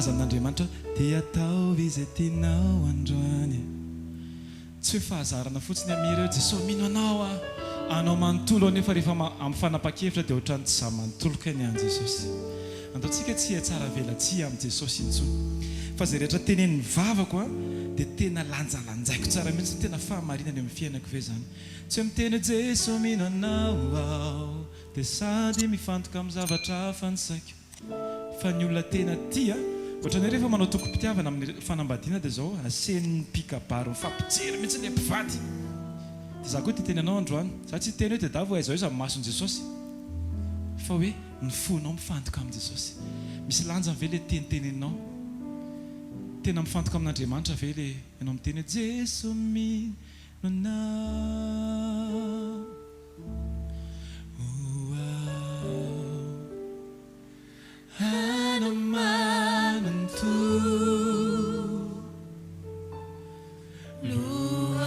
malaza amin'Andriamanitra dia ataovy izay tianao androany. Tsy hoe fahazarana fotsiny amireo Jesosy mino anao anao manontolo nefa rehefa amin'ny fanapa-kevitra dia ohatrany tsy zaho manontoloka ny an Jesosy. Andaontsika tsy tsara vela tsy amin'ny Jesosy intsony. Fa izay rehetra tenenin'ny vavako dia tena lanjalanjaiko tsara mihitsy, tena fahamarinana amin'ny fiainako ve zany. Tsy hoe miteny Jesosy mino anao dia sady mifantoka amin'ny zavatra fansaiko. Fa ny olona tena tia ohatrany rehefa manao toko-pitiavana amin'ny fanambadiana dia zao asen'ny mpikabaro mifampijery mihitsy ilay mpivady. Dia za koa titeny anao androany, za tsy teny hoe dia davo izao izy amin'ny mason'i Jesosy, fa hoe ny fonao mifantoka amin'ny Jesosy. Misy lanjany ve le teniteneninao? Tena mifantoka amin'Andriamanitra ve le ianao miteny hoe Jesosy mino anao. Anao manonto luau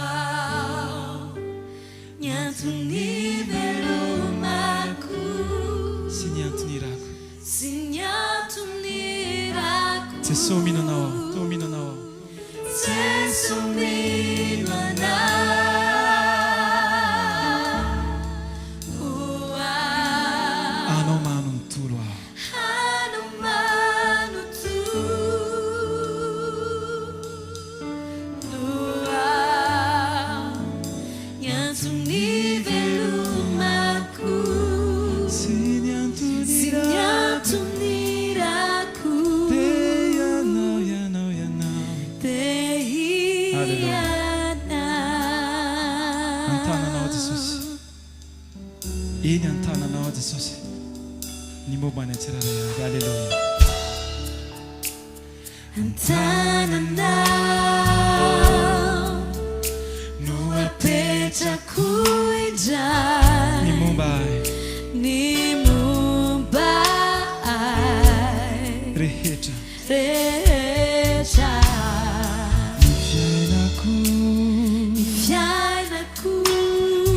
ny antony velomako sy ny antony rako Jesosy mino anao Jesosy mino anao anao manontolo eny an-tananao Jesosy ny mombany atsirairay avy. Alleluia. An-tananao no apetrako indray ny momba rehetra ny fiainako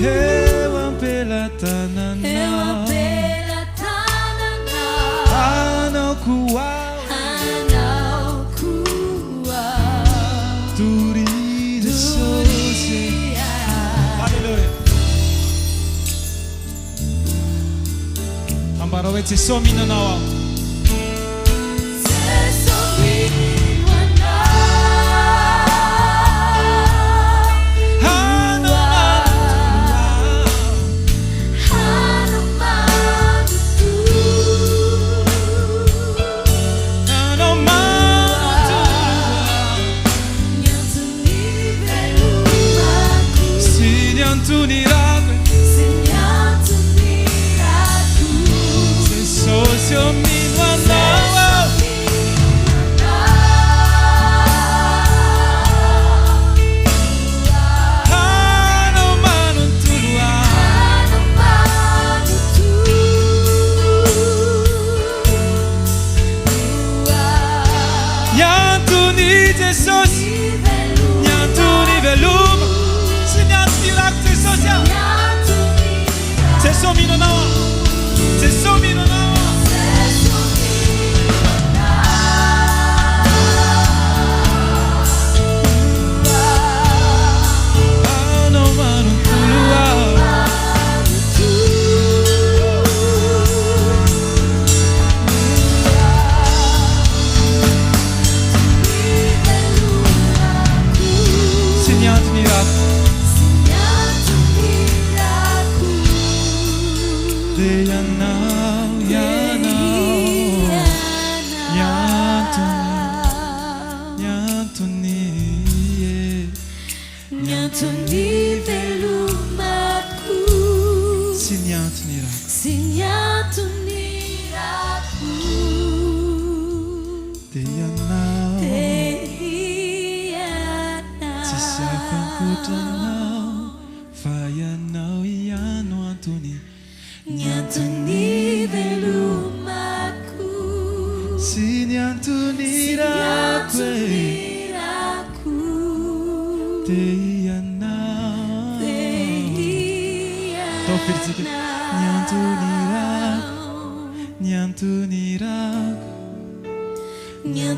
eo ampelantananao anao koa duri Jesosy. Alleluia. Ambara hoe Jesosy mino anao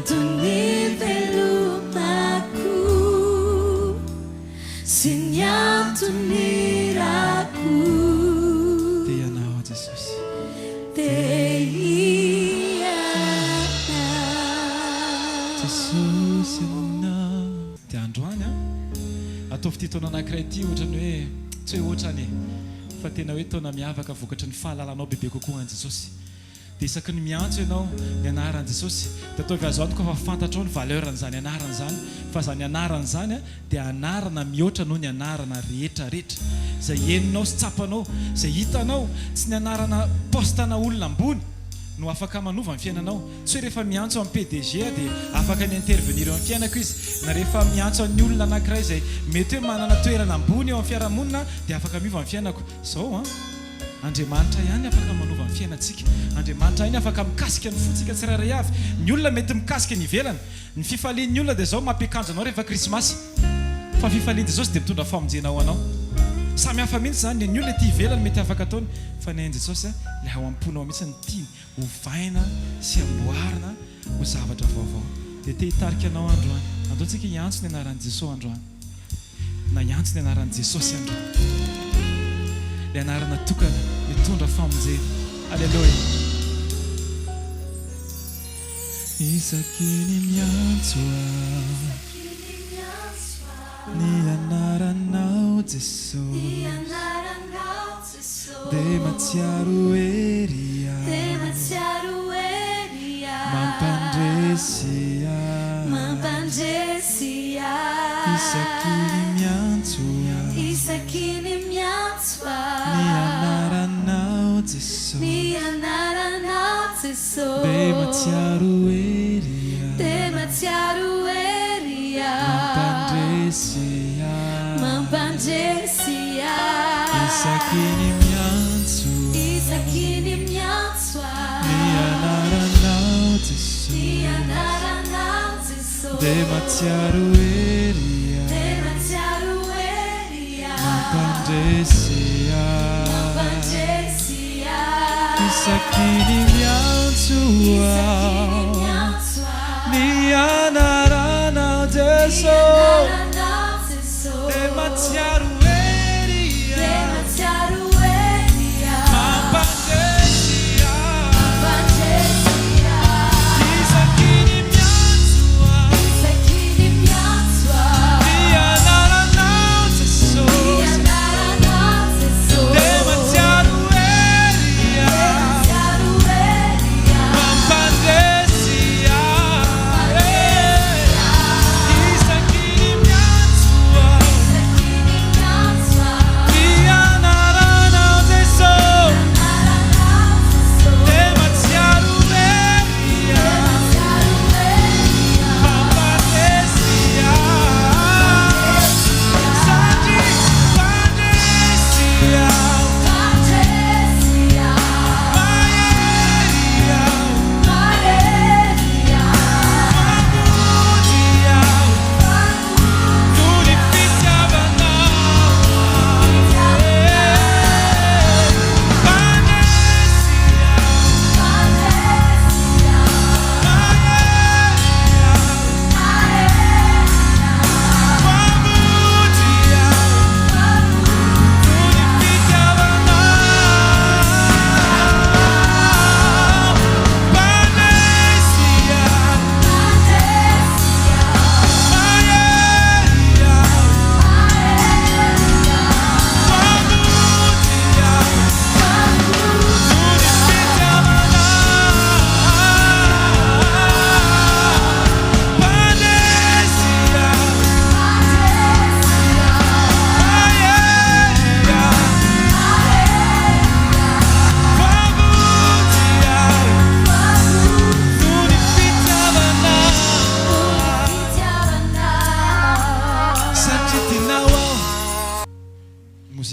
antony velomako sy ny antony rako dia anao Jesosy dia Jesosy anao dia androany ataovy ty taona anankiray ty ohatrany hoe tsy hoe ohatrany fa tena hoe taona miavaka vokatry ny fahalalanao bebe kokoa an Jesosy dia isaky ny miantso ianao ny anaran Jesosy dia ataovy azo antoka fa fantatrao ny valeuran'izany anaran zany fa zany anaran zany dia anarana mihoatra noho ny anarana rehetra rehetra izay eninao sy tsapanao izay hitanao tsy ny anarana postana olona ambony no afaka manova ny fiainanao tsy hoe rehefa miantso amin'ny PDG dia afaka ny intervenir eo amin'ny fiainako izy na rehefa miantso amin'ny olona anankiray izay mety hoe manana toerana ambony eo amin'ny fiarahamonina dia afaka miova amin'ny fiainako zao Andriamanitra ihany afaka manova ny fiainantsika Andriamanitra ihany afaka mikasika ny fontsika tsirairay avy ny olona mety mikasika ny ivelany ny fifalian'ny olona dia zao mampiakanjo anao rehefa krismasy fa fifalian Jesosy dia mitondra famonjena ho anao samy hafa mihitsy zany ny olona ty ivelany mety afaka ataony fa ny Jesosy ilay ao am-ponao mihitsy ny tiany ho vaina sy amboarina ho zavatra vaovao dia te hitarika anao androany androantsika hiantso ny anaran'i Jesosy androany na hiantso ny anaran'i Jesosy androany ilay anarana tokana mitondra famonjena aleluia Isakin'ny miantso ny anaranao Jesosy dia matsiaro ery mampandresy Isakin'ny miantso ny anaranao Jesosy dia matsiaro ery mampandresy Isakin'ny miantso ny anaranao Jesosy dia matsiaro ery mampandresy Isakin'ny miantso ny anaranao Jesosy dia matsiaro ery mampandresy Isakin'ny miantso ny anaranao Jesosy dia matsiaro ery mampandresy Isakin'ny miantso ny anaranao Jesosy dia matsiaro ery mampandresy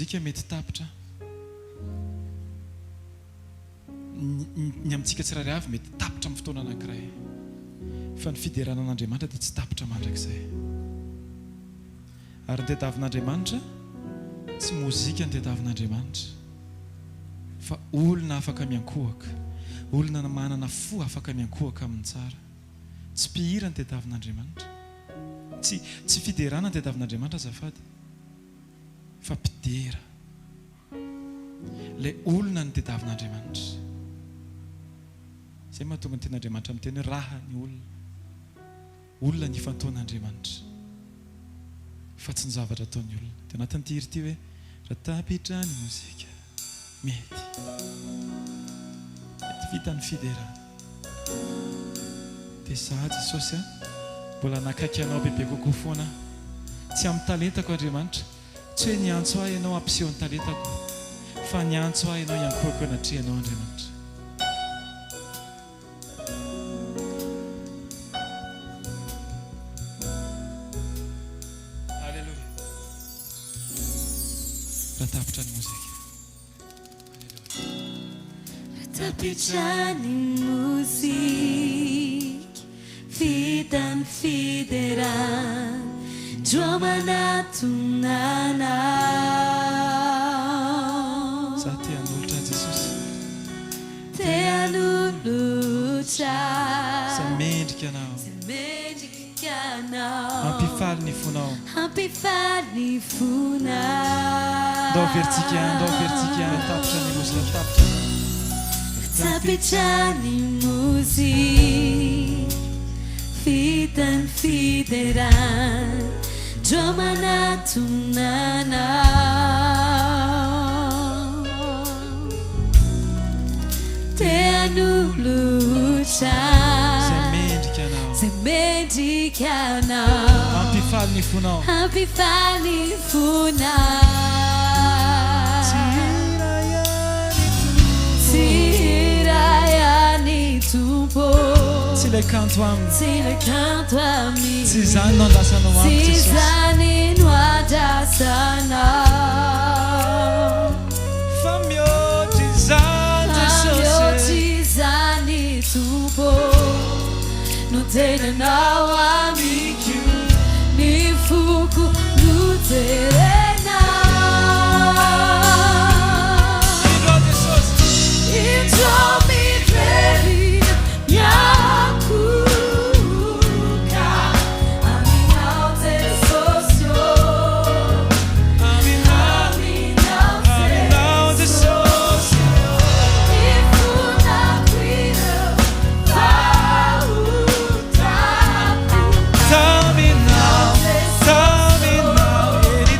mozika mety tapitra ny amintsika tsirairay avy mety tapitra amin'ny fotoana anankiray fa ny fiderana an'Andriamanitra dia tsy tapitra mandrakizay ary ny tediavin'Andriamanitra tsy mozika ny tediavin'Andriamanitra fa olona afaka miankohaka olona manana fo afaka miankohaka amin'ny tsara tsy mpihirany tediavin'andriamanitra, tsy fiderana ny tediavin'andriamanitra zafady, fa mpidera lay olona ny tediavin'andriamanitra. Zay mahatonga ny ten'andriamanitra amin'ny teny hoe raha ny olona ny fantaon'andriamanitra, fa tsy ny zavatra ataon'ny olona. Dia anatin'ity hira ity hoe raha tapitra ny mozika mety vita ny fiderana. Dia za Jesosy mbola nakaiky anao bebe kokoa foana, tsy amin'ny talentako Andriamanitra, tsy hoe niantso ahy ianao ampiseho ny talentako, fa niantso ahy ianao hiankoako anatrehanao Andriamanitra. Alleluia. Raha tapitra ny mozika. Tapitra ny muzika, vita ny fiderana, dromanatonnanao. Za te hanolotra Jesosy, te hanolotra, zay mendrika anao, mendrika anao, ampifaly ny fonao, ampifaly ny fonao. ndao vertsika, ndao vertsika, tapitra ny mozika, tapitra. Tapitra ny muzika, vita ny fiderana, dromanatonnanao. Te hanolotra, zay mendrika anao, zay mendrika anao, ampifaly ny fonao, ampifaly ny fonao. Tsy ilay kanto aminy, tsy ilay kanto aminy, tsy izany no andrasanao amiko tsy Jesosy, izany no andrasanao, fa mihoatra izany mihoatra Jesosy. izany Tompo, no tenanao amiko, ny foko no terenao. Indro Jesosy, Indro mitreri miakuka, aminao Jesosy, aminao Jesosy, ifuna kwina vautaku, taminao, taminao, ele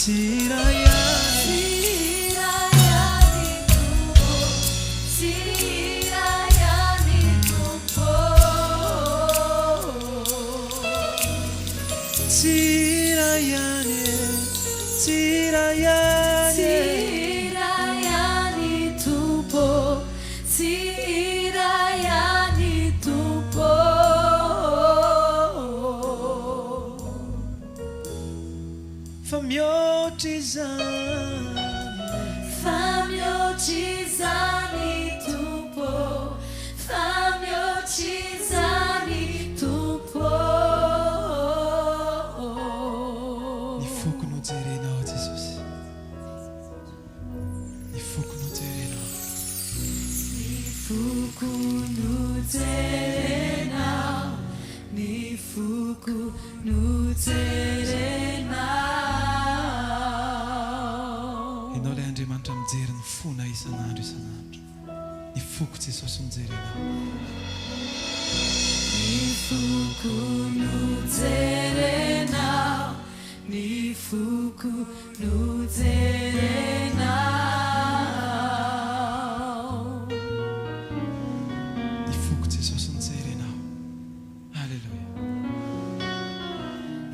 Ianao ilay Andriamanitra mijery ny fona isan'andro isan'andro. Ny foko Jesosy mijerenao. Ny foko mijerenao, ny foko mijerenao. Ny foko Jesosy mijerenao. Halleluja.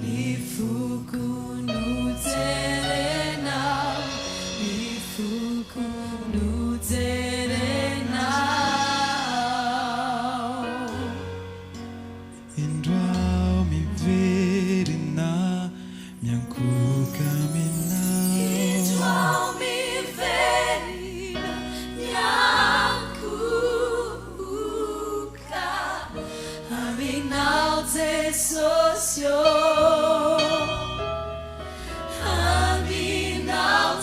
Ny foko mijerenao, ny foko mijerenao. Indroao miverina miankoka aminao. Indroao miverina miankoka aminao Jesosy io. Aminao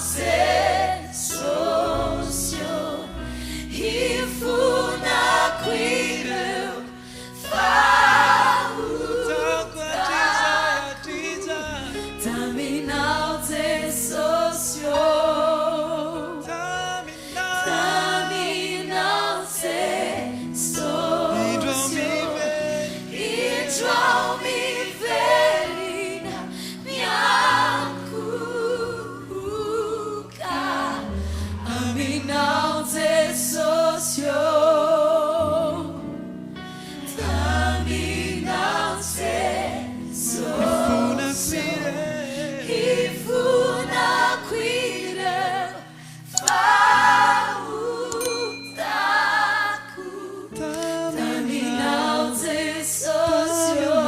Jesosy io. Hifonako ireo taminao Jesosy io. Taminao Jesosy io. Indroao miverina miankoka aminao Jesosy io. Taminao Jesosy io. Hifonako ireo fahotako taminao Jesosy io.